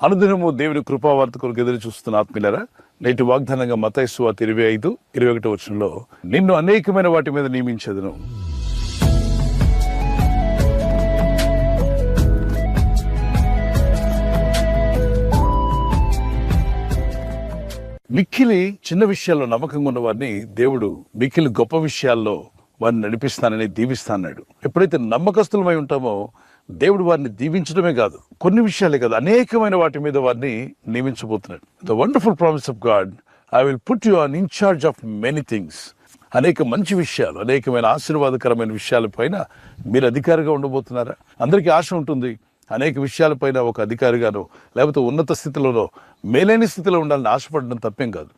అనుదినము దేవుని కృపావార్త కొరకు ఎదురు చూస్తున్న ఆత్మీయులారా, నేటి వాగ్దానంగా మత్తయి సువార్త 25:21 వచనంలో, నిన్ను అనేకమైన వాటి మీద నియమించెదను. మిక్కిలి చిన్న విషయాల్లో నమ్మకంగా ఉన్న వారిని దేవుడు మిక్కిలి గొప్ప విషయాల్లో వారిని నడిపిస్తానని దీవిస్తాన్నాడు. ఎప్పుడైతే నమ్మకస్తులమై ఉంటామో దేవుడు వారిని దీవించడమే కాదు, కొన్ని విషయాలే కాదు, అనేకమైన వాటి మీద వారిని నియమించబోతున్నాడు. The wonderful promise of God, I will put you on in charge of many things. అనేక మంచి విషయాలు, అనేకమైన ఆశీర్వాదకరమైన విషయాలపైన మీరు అధికారిగా ఉండబోతున్నారా? అందరికీ ఆశ ఉంటుంది అనేక విషయాలపైన ఒక అధికారిగానో లేకపోతే ఉన్నత స్థితిలోనో మేలైన స్థితిలో ఉండాలని ఆశపడడం తప్పేం కాదు.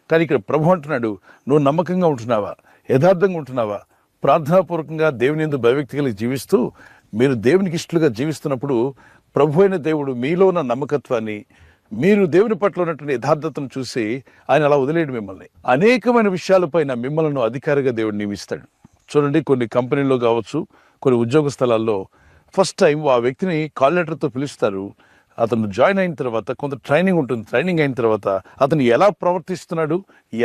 కానీ ఇక్కడ ప్రభు అంటున్నాడు, నువ్వు నమ్మకంగా ఉంటున్నావా, యథార్థంగా ఉంటున్నావా, ప్రార్థనాపూర్వకంగా దేవుని యందు భయభక్తి కలిగి జీవిస్తూ మీరు దేవునికి ఇష్టలుగా జీవిస్తున్నప్పుడు ప్రభు అయిన దేవుడు మీలో ఉన్న నమ్మకత్వాన్ని, మీరు దేవుని పట్ల ఉన్నటువంటి యథార్థతను చూసి ఆయన అలా వదిలేడు మిమ్మల్ని. అనేకమైన విషయాలపైన మిమ్మల్ని అధికారిగా దేవుడు నియమిస్తాడు. చూడండి, కొన్ని కంపెనీల్లో కావచ్చు, కొన్ని ఉద్యోగ స్థలాల్లో ఫస్ట్ టైం ఆ వ్యక్తిని కాల్ లెటర్తో పిలుస్తారు. అతను జాయిన్ అయిన తర్వాత కొంత ట్రైనింగ్ ఉంటుంది. ట్రైనింగ్ అయిన తర్వాత అతను ఎలా ప్రవర్తిస్తున్నాడు,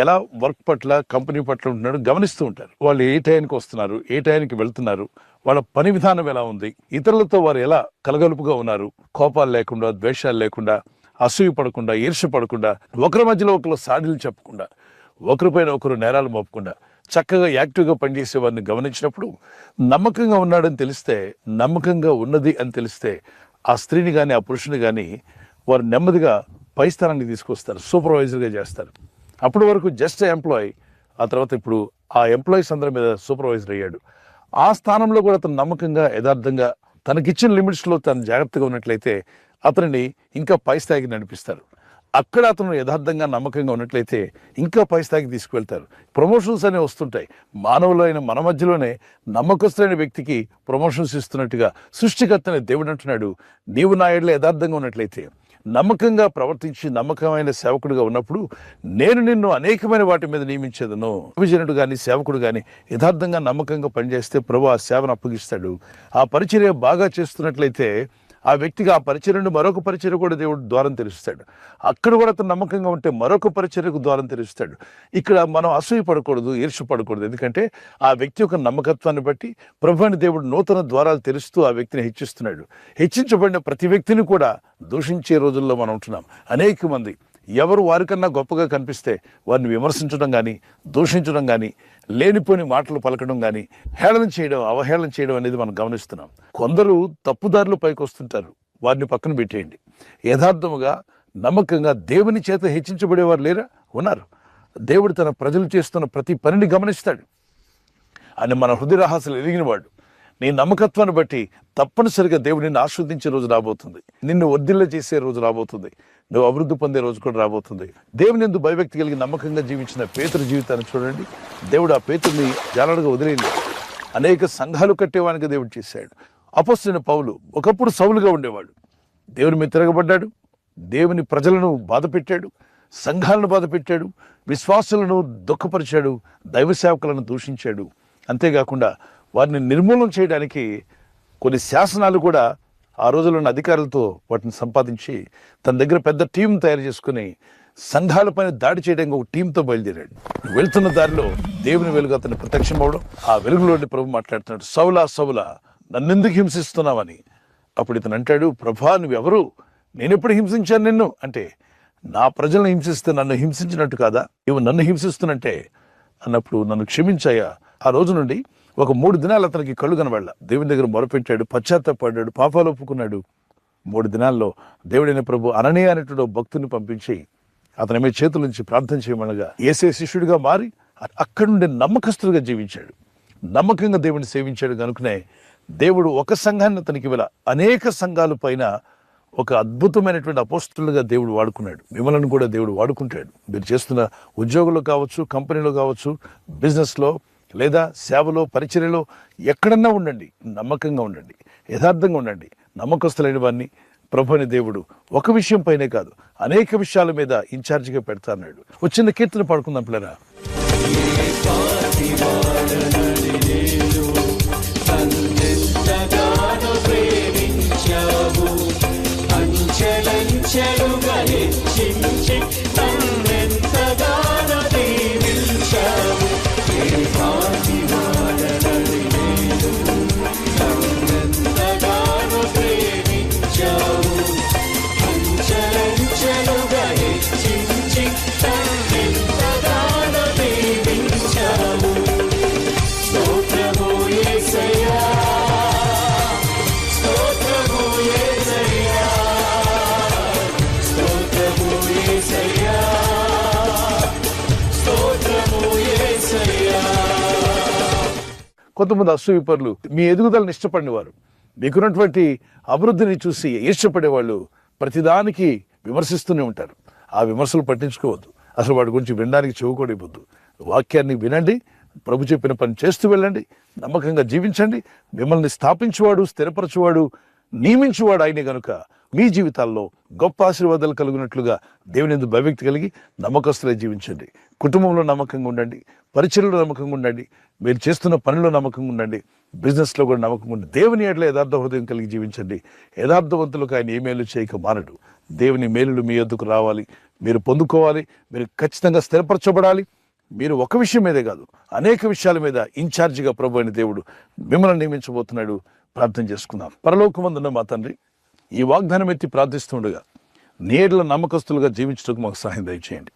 ఎలా వర్క్ పట్ల, కంపెనీ పట్ల ఉంటున్నాడు గమనిస్తూ ఉంటారు. వాళ్ళు ఏ టైంకి వస్తున్నారు, ఏ టైంకి వెళ్తున్నారు, వాళ్ళ పని విధానం ఎలా ఉంది, ఇతరులతో వారు ఎలా కలగలుపుగా ఉన్నారు, కోపాలు లేకుండా, ద్వేషాలు లేకుండా, అసూయ పడకుండా, ఈర్ష్య పడకుండా, ఒకరి మధ్యలో ఒకరు సాడీలు చెప్పకుండా, ఒకరిపైన ఒకరు నేరాలు మోపకుండా చక్కగా యాక్టివ్గా పనిచేసే వారిని గమనించినప్పుడు నమ్మకంగా ఉన్నాడని తెలిస్తే, నమ్మకంగా ఉన్నది అని తెలిస్తే ఆ స్త్రీని కానీ ఆ పురుషుని కానీ వారు నెమ్మదిగా పై స్థానానికి తీసుకొస్తారు, సూపర్వైజర్గా చేస్తారు. అప్పటి వరకు జస్ట్ ఎంప్లాయీ, ఆ తర్వాత ఇప్పుడు ఆ ఎంప్లాయీస్ అందరి మీద సూపర్వైజర్ అయ్యాడు. ఆ స్థానంలో కూడా అతను నమ్మకంగా, యథార్థంగా, తనకిచ్చిన లిమిట్స్లో తను జాగ్రత్తగా ఉన్నట్లయితే అతనిని ఇంకా పై స్థాయికి నడిపిస్తారు. అక్కడ అతను యథార్థంగా, నమ్మకంగా ఉన్నట్లయితే ఇంకా పై స్థాయికి తీసుకువెళ్తారు. ప్రమోషన్స్ అనేవి వస్తుంటాయి. మానవులైన మన మధ్యలోనే నమ్మకస్తులైన వ్యక్తికి ప్రమోషన్స్ ఇస్తున్నట్టుగా సృష్టికర్త అనే దేవుడు అంటున్నాడు, నీవు నా ఎడల యథార్థంగా ఉన్నట్లయితే, నమ్మకంగా ప్రవర్తించి నమ్మకమైన సేవకుడిగా ఉన్నప్పుడు నేను నిన్ను అనేకమైన వాటి మీద నియమించేదను. విజనుడు కానీ సేవకుడు కానీ యథార్థంగా, నమ్మకంగా పనిచేస్తే ప్రభు ఆ సేవను అప్పగిస్తాడు. ఆ పరిచర్య బాగా చేస్తున్నట్లయితే ఆ వ్యక్తికి ఆ పరిచర్య నుండి మరొక పరిచర్య కూడా దేవుడు ద్వారం తెరుస్తాడు. అక్కడ కూడా అతను నమ్మకంగా ఉంటే మరొక పరిచర్యకు ద్వారం తెరుస్తాడు. ఇక్కడ మనం అసూయ పడకూడదు, ఈర్ష్య పడకూడదు. ఎందుకంటే ఆ వ్యక్తి యొక్క నమ్మకత్వాన్ని బట్టి ప్రభు అని దేవుడు నూతన ద్వారాలు తెరుస్తూ ఆ వ్యక్తిని హెచ్చిస్తున్నాడు. హెచ్చించబడిన ప్రతి వ్యక్తిని కూడా దూషించే రోజుల్లో మనం ఉంటున్నాం. అనేక మంది ఎవరు వారికన్నా గొప్పగా కనిపిస్తే వారిని విమర్శించడం కానీ, దూషించడం కానీ, లేనిపోని మాటలు పలకడం కానీ, హేళన చేయడం, అవహేళన చేయడం అనేది మనం గమనిస్తున్నాం. కొందరు తప్పుదారులు పైకి వస్తుంటారు, వారిని పక్కన పెట్టేయండి. యథార్థముగా, నమ్మకంగా దేవుని చేత హెచ్చించబడేవారు లేరా? ఉన్నారు. దేవుడు తన ప్రజలు చేస్తున్న ప్రతి పనిని గమనిస్తాడు. ఆయన మన హృదయ రహస్యాలు ఎరిగినవాడు. నీ నమ్మకత్వాన్ని బట్టి తప్పనిసరిగా దేవుడు నిన్ను ఆస్వాదించే రోజు రాబోతుంది. నిన్ను వర్ధిల్ల చేసే రోజు రాబోతుంది. నువ్వు అభివృద్ధి పొందే రోజు కూడా రాబోతుంది. దేవుని యందు భయభక్తి కలిగి నమ్మకంగా జీవించిన పేతురు జీవితాన్ని చూడండి. దేవుడు ఆ పేతుర్ని జాలడుగా వదిలేయండి. అనేక సంఘాలు కట్టేవానికి దేవుడు చేశాడు. అపొస్తలుడైన పౌలు ఒకప్పుడు సౌలుగా ఉండేవాడు. దేవుని మీద తిరగబడ్డాడు, దేవుని ప్రజలను బాధ పెట్టాడు, సంఘాలను బాధ పెట్టాడు, విశ్వాసులను దుఃఖపరిచాడు, దైవ సేవకులను దూషించాడు. అంతేకాకుండా వారిని నిర్మూలన చేయడానికి కొన్ని శాసనాలు కూడా ఆ రోజుల్లో ఉన్న అధికారులతో వాటిని సంపాదించి తన దగ్గర పెద్ద టీం తయారు చేసుకుని సంఘాలపైన దాడి చేయడానికి ఒక టీంతో బయలుదేరాడు. వెళ్తున్న దారిలో దేవుని వెలుగు అతన్ని ప్రత్యక్షం అవడం, ఆ వెలుగులోని ప్రభు మాట్లాడుతున్నాడు, సౌలా సౌలా నన్నెందుకు హింసిస్తున్నావని. అప్పుడు ఇతను అంటాడు, ప్రభా నువ్వెవరు, నేనెప్పుడు హింసించాను నిన్ను అంటే, నా ప్రజలను హింసిస్తే నన్ను హింసించినట్టు కాదా, నువ్వు నన్ను హింసిస్తున్నట్టే అన్నప్పుడు నన్ను క్షమించాయా. ఆ రోజు నుండి ఒక 3 దినాలు అతనికి కళ్ళు కనబడలా. దేవుని దగ్గర మొరపెట్టాడు, పశ్చాత్తాపడ్డాడు, పాపాలు ఒప్పుకున్నాడు. 3 దినాల్లో దేవుడైన ప్రభు అననీయ అనేటువంటి భక్తుని పంపించి అతని మీద చేతుల నుంచి ప్రార్థన చేయమనగా యేసే శిష్యుడిగా మారి అక్కడి నుండి నమ్మకస్తుడిగా జీవించాడు. నమ్మకంగా దేవుడిని సేవించాడు కనుకనే దేవుడు ఒక సంఘాన్ని అతనికి ఇవ్వాల, అనేక సంఘాల పైన ఒక అద్భుతమైనటువంటి అపోస్తలుగా దేవుడు వాడుకున్నాడు. మిమ్మల్ని కూడా దేవుడు వాడుకుంటాడు. మీరు చేస్తున్న ఉద్యోగంలో కావచ్చు, కంపెనీలో కావచ్చు, బిజినెస్లో లేదా సేవలో, పరిచర్యలో ఎక్కడన్నా ఉండండి, నమ్మకంగా ఉండండి, యథార్థంగా ఉండండి. నమ్మకస్తులైన వారిని ప్రభు అనే దేవుడు ఒక విషయం పైనే కాదు, అనేక విషయాల మీద ఇన్ఛార్జిగా పెడతా అన్నాడు. వచ్చిన కీర్తన పాడుకుందాం పిల్లరా. అంచెలంచె కొంతమంది అసూయపరులు మీ ఎదుగుదలను ఇష్టపడినవారు, మీకున్నటువంటి అభివృద్ధిని చూసి ఇష్టపడేవాళ్ళు ప్రతిదానికి విమర్శిస్తూనే ఉంటారు. ఆ విమర్శలు పట్టించుకోవద్దు. అసలు వాటి గురించి వినడానికి చెవి కూడా ఇవ్వద్దు. వాక్యాన్ని వినండి, ప్రభు చెప్పిన పని చేస్తూ వెళ్ళండి, నమ్మకంగా జీవించండి. మిమ్మల్ని స్థాపించువాడు, స్థిరపరచువాడు, నియమించువాడు ఆయనే గనుక మీ జీవితాల్లో గొప్ప ఆశీర్వాదాలు కలుగునట్లుగా దేవుని యందు భయభక్తి కలిగి నమ్మకస్తులై జీవించండి. కుటుంబంలో నమ్మకంగా ఉండండి, పరిచర్యలో నమ్మకంగా ఉండండి, మీరు చేస్తున్న పనిలో నమ్మకంగా ఉండండి, బిజినెస్లో కూడా నమ్మకంగా ఉండండి. దేవుని ఎడల యథార్థ హృదయం కలిగి జీవించండి. యథార్థవంతులకు ఆయన ఏ మేలు చేయక మానడు. దేవుని మేలులు మీ యొద్దకు రావాలి, మీరు పొందుకోవాలి, మీరు ఖచ్చితంగా స్థిరపరచబడాలి. మీరు ఒక విషయం మీదే కాదు, అనేక విషయాల మీద ఇన్ఛార్జిగా ప్రభు అయిన దేవుడు మిమ్మల్ని నియమించబోతున్నాడు. ప్రార్థన చేసుకుందాం. పరలోకమందున్న మా తండ్రి, ఈ వాగ్దానం ఎత్తి ప్రార్థిస్తుండగా నేర్ల నమ్మకస్తులుగా జీవించడానికి మాకు సహాయం దయచేయండి.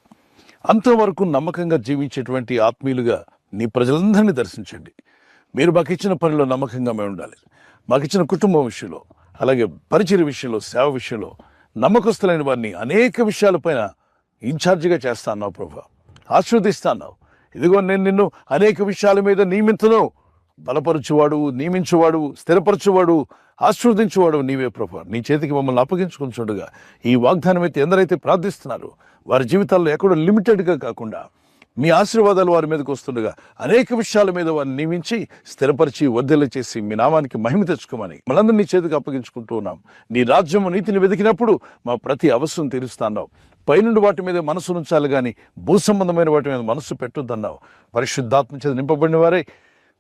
అంతవరకు నమ్మకంగా జీవించేటువంటి ఆత్మీయులుగా నీ ప్రజలందరినీ దర్శించండి. మీరు మాకు ఇచ్చిన పనిలో నమ్మకంగా మేము ఉండాలి. మాకు ఇచ్చిన కుటుంబం విషయంలో, అలాగే పరిచర్య విషయంలో, సేవ విషయంలో నమ్మకస్తులైన వారిని అనేక విషయాలపైన ఇన్ఛార్జిగా చేస్తా అన్నావు ప్రభు, ఆశీర్వదిస్తా అన్నావు. ఇదిగో నేను నిన్ను అనేక విషయాల మీద నియమించును. బలపరచువాడు, నియమించువాడు, స్థిరపరచువాడు, ఆశీర్వదించువాడు నీవే ప్రభు. నీ చేతికి మమ్మల్ని అప్పగించుకుంటుండగా ఈ వాగ్దానం అయితే ఎందరైతే ప్రార్థిస్తున్నారో వారి జీవితాల్లో ఎక్కడో లిమిటెడ్గా కాకుండా మీ ఆశీర్వాదాలు వారి మీదకి వస్తుండగా అనేక విషయాల మీద వారిని నియమించి స్థిరపరిచి వర్ధిల్ల చేసి మీ నామానికి మహిమ తెచ్చుకోమని మనందరం నీ చేతికి అప్పగించుకుంటూ ఉన్నాం. నీ రాజ్యము నీతిని వెతికినప్పుడు మా ప్రతి అవసరం తీరుస్తాన్నావు. పైనుండి వాటి మీద మనసు ఉంచాలి కానీ భూ సంబంధమైన వాటి మీద మనసు పెట్టొద్దన్నావు. పరిశుద్ధాత్మ చేత నింపబడిన వారే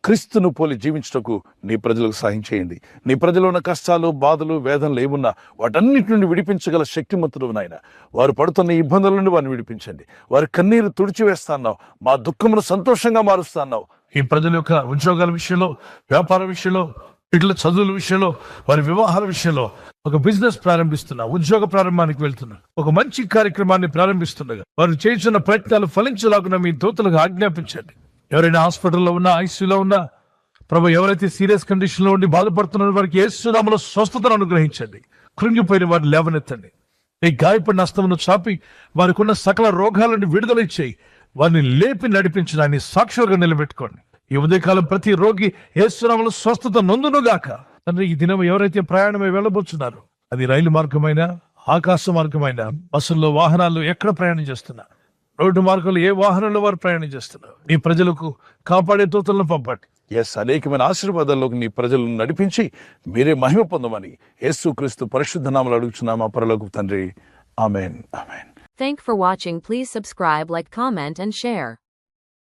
క్రీస్తును పోలి జీవించటకు నీ ప్రజలకు సహాయం చేయండి. నీ ప్రజలు ఉన్న కష్టాలు, బాధలు, వేదనలు ఏమున్నా వాటన్నిటి నుండి విడిపించగల శక్తిమంతుడు నాయన. వారు పడుతున్న ఇబ్బందుల నుండి వారిని విడిపించండి. వారి కన్నీరు తుడిచివేస్తాన్నావు, మా దుఃఖమును సంతోషంగా మారుస్తాన్నావు. ఈ ప్రజల యొక్క ఉద్యోగాల విషయంలో, వ్యాపార విషయంలో, ఇట్ల చదువుల విషయంలో, వారి వివాహాల విషయంలో ఒక బిజినెస్ ప్రారంభిస్తున్నా, ఉద్యోగ ప్రారంభానికి వెళ్తున్నా, ఒక మంచి కార్యక్రమాన్ని ప్రారంభిస్తుండగా వారు చేస్తున్న ప్రయత్నాలు ఫలించలాగున మీ దూతలకు ఆజ్ఞాపించండి. ఎవరైనా హాస్పిటల్లో ఉన్నా, ఐసీయూలో ఉన్నా ప్రభు, ఎవరైతే సీరియస్ కండిషన్ లో ఉండి బాధపడుతున్నారో వారికి యేసు నామములో స్వస్థతను అనుగ్రహించండి. కృంగిపోయిన వారిని లేవనెత్తండి. ఈ గాయపడిన హస్తమును చాపి వారికి ఉన్న సకల రోగాలను విడుదల చేయి. వారిని లేపి నడిపించడాన్ని సాక్షులుగా నిలబెట్టుకోండి. ఈ ఉదయకాలం ప్రతి రోగి యేసు నామములో స్వస్థత నొందునుగాక. తండ్రి, ఈ దినం ఎవరైతే ప్రయాణమై వెళ్ళబోతున్నారు, అది రైలు మార్గమైనా, ఆకాశ మార్గమైనా, బస్సుల్లో, వాహనాల్లో ఎక్కడ ప్రయాణం చేస్తున్నా, రోడ్డు మార్గంలో ఏ వాహనంలో వారు ప్రయాణం చేస్తున్నారు, నీ ప్రజలకు కాపాడే దూతలను పంపండి. అనేకమైన ఆశీర్వాదాల్లోకి నీ ప్రజలను నడిపించి మీరే మహిమ పొందమని యేసుక్రీస్తు పరిశుద్ధ నామములో అడుగుచున్నాము పరలోకపు తండ్రి. ఆమేన్. ఆమేన్. Thank for watching. Please subscribe, like, comment and share.